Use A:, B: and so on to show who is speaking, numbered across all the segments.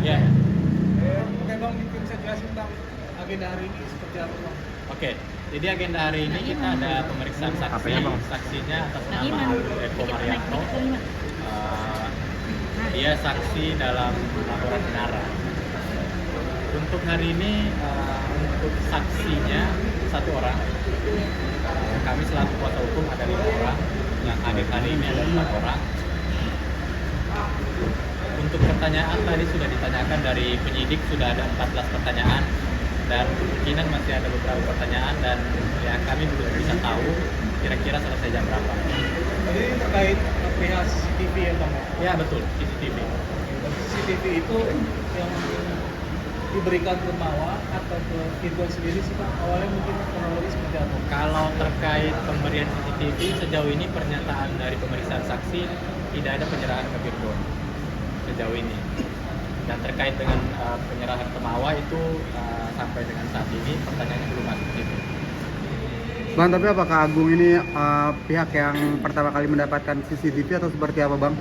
A: Iya.
B: Oke Bang, mungkin bisa jelasin tentang agenda hari ini seperti apa Bang?
A: Oke, jadi agenda hari ini kita ada pemeriksaan saksi.
C: Apanya, Bang?
A: Saksinya atas nama Eko Marianto. Dia saksi dalam laporan Inara. Untuk hari ini untuk saksinya satu orang. Kami selaku kuasa hukum ada 5 orang. Yang hadir hari ini ada 4 orang. Untuk pertanyaan tadi sudah ditanyakan dari penyidik, sudah ada 14 pertanyaan dan kemungkinan masih ada beberapa pertanyaan dan ya kami belum bisa tahu kira-kira selesai jam berapa.
B: Jadi terkait perihal CCTV ya Bang?
A: Ya betul, CCTV.
B: CCTV itu yang diberikan ke Mawa atau ke Virgon sendiri sih Pak? Awalnya mungkin kronologi seperti apa?
A: Kalau terkait pemberian CCTV sejauh ini pernyataan dari pemeriksaan saksi tidak ada penyerahan ke Virgon sejauh ini. Dan terkait dengan penyerahan ke Mawa itu sampai dengan saat ini pertanyaannya belum masuk ke situ.
C: Bang, tapi apakah Agung ini pihak yang pertama kali mendapatkan CCTV atau seperti apa Bang?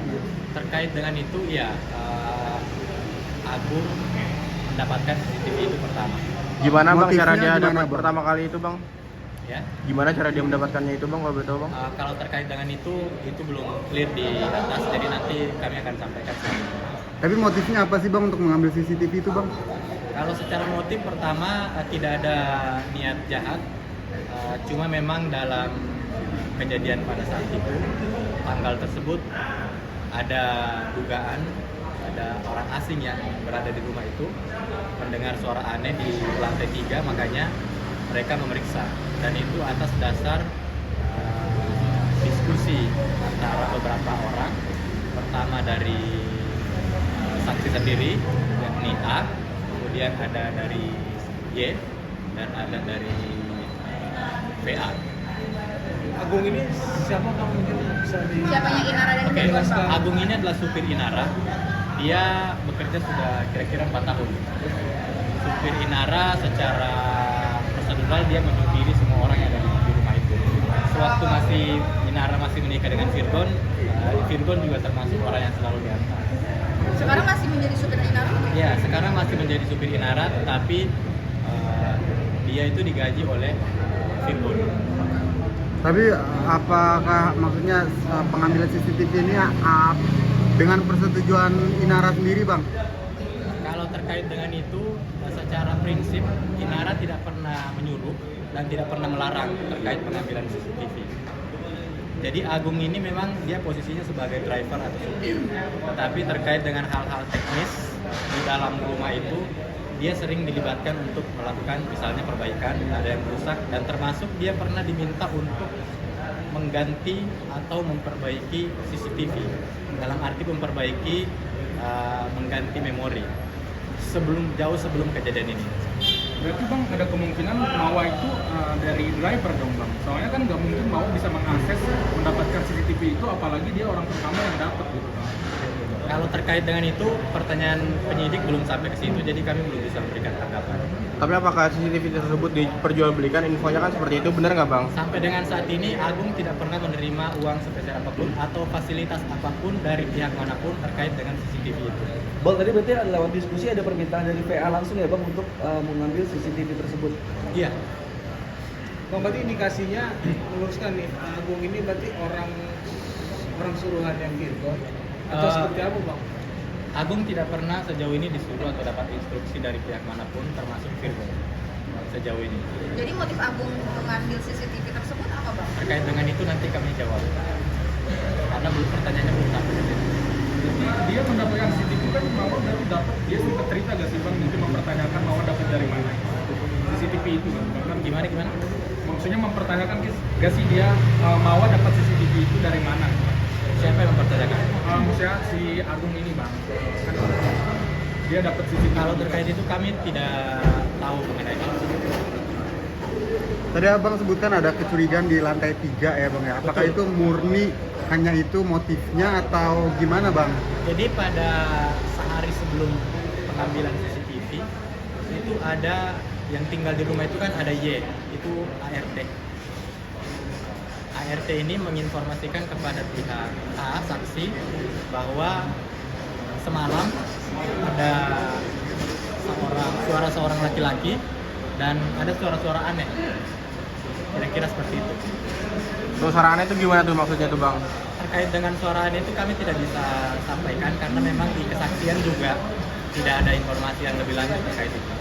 A: Terkait dengan itu ya Agung mendapatkan CCTV itu pertama.
D: Gimana Bang
C: Motifnya
D: cara dia
C: gimana,
D: dapat
C: Bang?
D: pertama kali itu Bang?
A: Ya.
D: Gimana cara dia mendapatkannya itu Bang, kalau betul Bang?
A: Kalau terkait dengan itu belum clear di atas, jadi nanti kami akan sampaikan.
C: Tapi motifnya apa sih Bang untuk mengambil CCTV itu Bang?
A: Kalau secara motif pertama tidak ada niat jahat, cuma memang dalam kejadian pada saat itu tanggal tersebut ada dugaan ada orang asing yang berada di rumah itu mendengar suara aneh di lantai 3, makanya mereka memeriksa dan itu atas dasar diskusi antara beberapa orang, pertama dari saksi sendiri yakni A, kemudian ada dari Y dan ada dari VA.
B: Agung ini siapa Bang? Mungkin bisa di...
E: Siapanya Inara dan
A: Oke,
E: Virgon Bang?
A: Agung ini adalah supir Inara. Dia bekerja sudah kira-kira 4 tahun. Supir Inara secara prosedural dia menyupiri semua orang yang ada di rumah itu. Sewaktu Inara masih menikah dengan Virgon, Virgon juga termasuk orang yang selalu diantar.
E: Sekarang masih menjadi supir Inara?
A: Ya, sekarang masih menjadi supir Inara, tetapi dia itu digaji oleh Virgon.
C: Tapi apakah maksudnya pengambilan CCTV ini dengan persetujuan Inara sendiri Bang?
A: Kalau terkait dengan itu, secara prinsip Inara tidak pernah menyuruh dan tidak pernah melarang terkait pengambilan CCTV. Jadi Agung ini memang dia posisinya sebagai driver atau supir, tetapi terkait dengan hal-hal teknis di dalam rumah itu dia sering dilibatkan untuk melakukan misalnya perbaikan, ada yang rusak, dan termasuk dia pernah diminta untuk mengganti atau memperbaiki CCTV dalam arti memperbaiki mengganti memori jauh sebelum kejadian ini.
F: Berarti Bang ada kemungkinan Mawa itu dari driver dong Bang? Soalnya kan nggak mungkin Mawa bisa mengakses mendapatkan CCTV itu, apalagi dia orang pertama yang dapat gitu Bang.
A: Kalau terkait dengan itu, pertanyaan penyidik belum sampai ke situ, jadi kami belum bisa memberikan tanggapan.
D: Tapi apakah CCTV tersebut diperjualbelikan? Infonya kan seperti itu, benar nggak Bang?
A: Sampai dengan saat ini, Agung tidak pernah menerima uang sebesar apapun atau fasilitas apapun dari pihak manapun terkait dengan CCTV itu.
G: Bang, tadi berarti lewat diskusi ada permintaan dari PA langsung ya Bang untuk mengambil CCTV tersebut?
A: Iya.
B: Bang, berarti indikasinya meluruskan nih, Agung ini berarti orang suruhan yang Virgon atau seperti apa Bang?
A: Agung tidak pernah sejauh ini disuruh atau dapat instruksi dari pihak manapun termasuk Virgon sejauh ini.
E: Jadi motif Agung mengambil CCTV tersebut apa Bang?
A: Terkait dengan itu nanti kami jawab. Karena pertanyaannya belum sampai ke situ.
F: Jadi dia mendapatkan CCTV kan Mawa baru dapat, dia sempat cerita gak sih Bang, mungkin mempertanyakan Mawa dapat dari mana CCTV itu kan?
A: Gimana?
F: Maksudnya mempertanyakan gak sih dia Mawa dapat CCTV itu dari mana?
A: Siapa yang mempertanyakan?
F: Maksudnya si Agung ini Bang, kan dia dapat CCTV.
A: Kalau terkait itu kami tidak tahu mengenai itu.
C: Tadi Abang sebutkan ada kecurigaan di lantai 3 ya Bang ya. Apakah
A: Betul.
C: itu murni hanya itu motifnya atau gimana Bang?
A: Jadi pada sehari sebelum pengambilan CCTV itu ada yang tinggal di rumah itu kan ada Y, itu ART. ART ini menginformasikan kepada pihak A, saksi, bahwa semalam ada laki-laki dan ada suara-suara aneh. Kira-kira seperti itu.
D: Suara aneh itu gimana tuh maksudnya tuh bang?
A: Terkait dengan suara aneh itu kami tidak bisa sampaikan karena memang di kesaksian juga tidak ada informasi yang lebih lanjut terkait itu.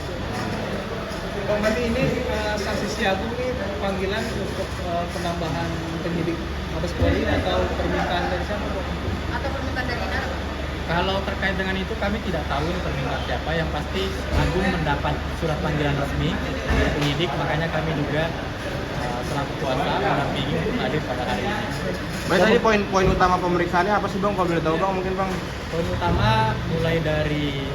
B: Bang, berarti ini saksi si Agung ini panggilan untuk penambahan penyidik Mabes Polri atau permintaan dari siapa, Bang?
E: Atau permintaan dari Inara, Bang?
A: Kalau terkait dengan itu kami tidak tahu ini permintaan siapa. Yang pasti Agung mendapat surat panggilan resmi dari penyidik, makanya kami juga selaku kuasa mendampingi untuk hadir pada hari ini.
D: Baik, tadi poin utama pemeriksaannya apa sih bang? Kalau boleh tahu bang mungkin bang.
A: Poin utama mulai dari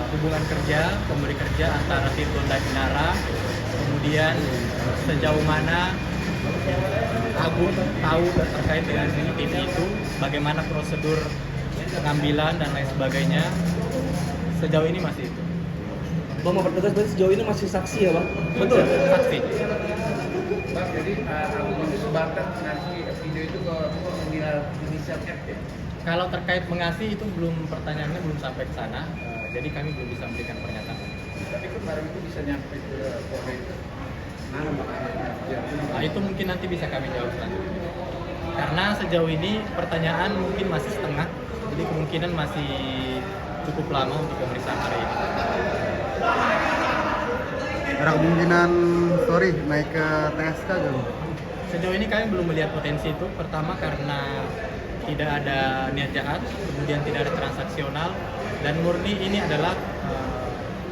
A: hubungan kerja, pemberi kerja antara Tirton dan Inara, kemudian sejauh mana Agung tahu terkait dengan CCTV itu, bagaimana prosedur pengambilan dan lain sebagainya. Sejauh ini masih itu.
G: Bang, mau pertegas berarti sejauh ini masih saksi ya bang?
A: Betul, saksi.
B: Bang, jadi Agung itu sebatas ngasih video itu ke inisial F ya?
A: Kalau terkait mengasih itu belum, pertanyaannya belum sampai ke sana, jadi kami belum bisa memberikan pernyataan.
B: Tapi kemarin itu bisa nyampe ke Polri itu. Mana makanya?
A: Nah, itu mungkin nanti bisa kami jawab selanjutnya. Karena sejauh ini pertanyaan mungkin masih setengah, jadi kemungkinan masih cukup lama untuk pemeriksaan hari ini.
C: Ada kemungkinan naik ke TSK gitu.
A: Sejauh ini kami belum melihat potensi itu. Pertama karena tidak ada niat jahat, kemudian tidak ada transaksional, dan murni ini adalah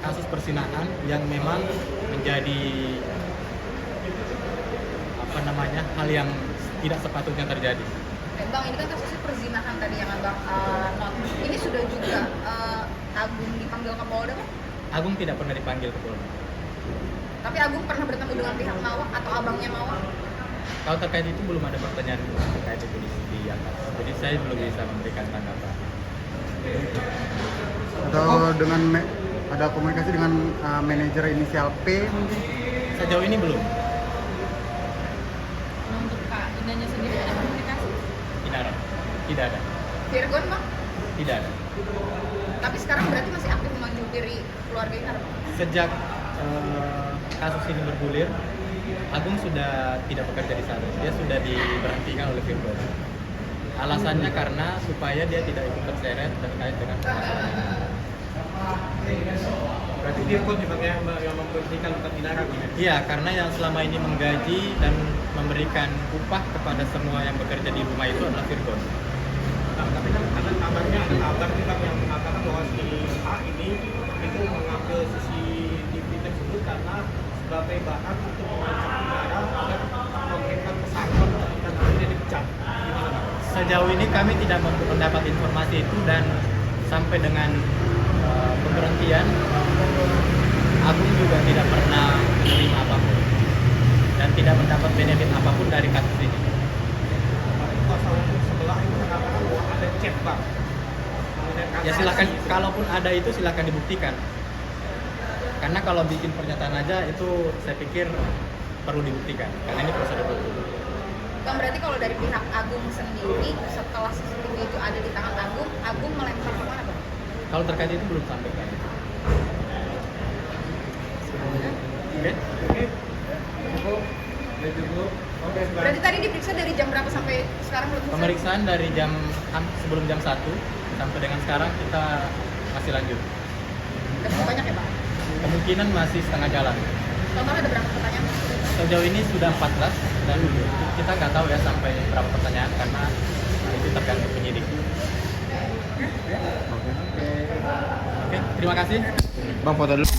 A: kasus persinahan yang memang menjadi hal yang tidak sepatutnya terjadi.
E: Bang, ini kan kasusnya perzinahan tadi yang Abang not. Ini sudah juga Agung dipanggil ke Polda, Bang?
A: Agung tidak pernah dipanggil ke Polda.
E: Tapi Agung pernah bertemu dengan pihak Mawak atau abangnya Mawak?
A: Kalau terkait itu belum ada pertanyaan terkait itu di atas. Jadi saya belum bisa memberikan tanggapan.
C: Atau dengan ada komunikasi dengan manajer inisial P mungkin?
A: Sejauh ini belum.
E: Untuk Kak Inanya sendiri ada komunikasi?
A: Tidak ada.
E: Virgon, Bang?
A: Tidak ada.
E: Tapi sekarang berarti masih aktif memanggil diri keluarga Inara, Bang?
A: Sejak kasus ini bergulir, Agung sudah tidak bekerja di sana. Dia sudah diberhentikan oleh Virgon. Alasannya karena supaya dia tidak ikut terseret terkait dengan permasalahan.
B: Berarti dia pun juga yang memberhentikan Bukat Inara, Bang?
A: Iya, karena yang selama ini menggaji dan memberikan upah kepada semua yang bekerja di rumah itu adalah Virgon.
B: Tapi kan ada kabarnya, ada kabar nih Bang yang mengatakan bahwa si A ini itu mengambil CCTV tersebut karena sebagai bahan untuk mengancam Inara agar memberikan pesangon dan akhirnya dipecat. Gimana Bang?
A: Sejauh ini kami tidak mendapat informasi itu, dan sampai dengan pemberhentian Agung juga tidak pernah menerima apapun dan tidak mendapat benefit apapun dari kasus ini.
B: Kuasa hukum sebelah itu mengatakan bahwa ada chat Bang.
A: Ya silakan, kalaupun ada itu silakan dibuktikan. Karena kalau bikin pernyataan aja itu saya pikir perlu dibuktikan karena ini prosedur hukum.
E: Bang, berarti kalau dari pihak Agung sendiri setelah CCTV itu ada di tangan Agung, Agung melempar ke mana, Bang?
A: Kalau terkait itu belum sampai kan. Oke.
E: Berarti tadi diperiksa dari jam berapa sampai sekarang belum selesai?
A: Pemeriksaan dari sebelum jam 1 sampai dengan sekarang kita masih lanjut.
E: Udah cukup banyak ya, Bang?
A: Kemungkinan masih setengah jalan.
E: Total ada berapa pertanyaan?
A: Sejauh ini sudah 14 dan kita nggak tahu ya sampai berapa pertanyaan karena itu tergantung penyidik. Oke, terima kasih.
D: Bang foto dulu.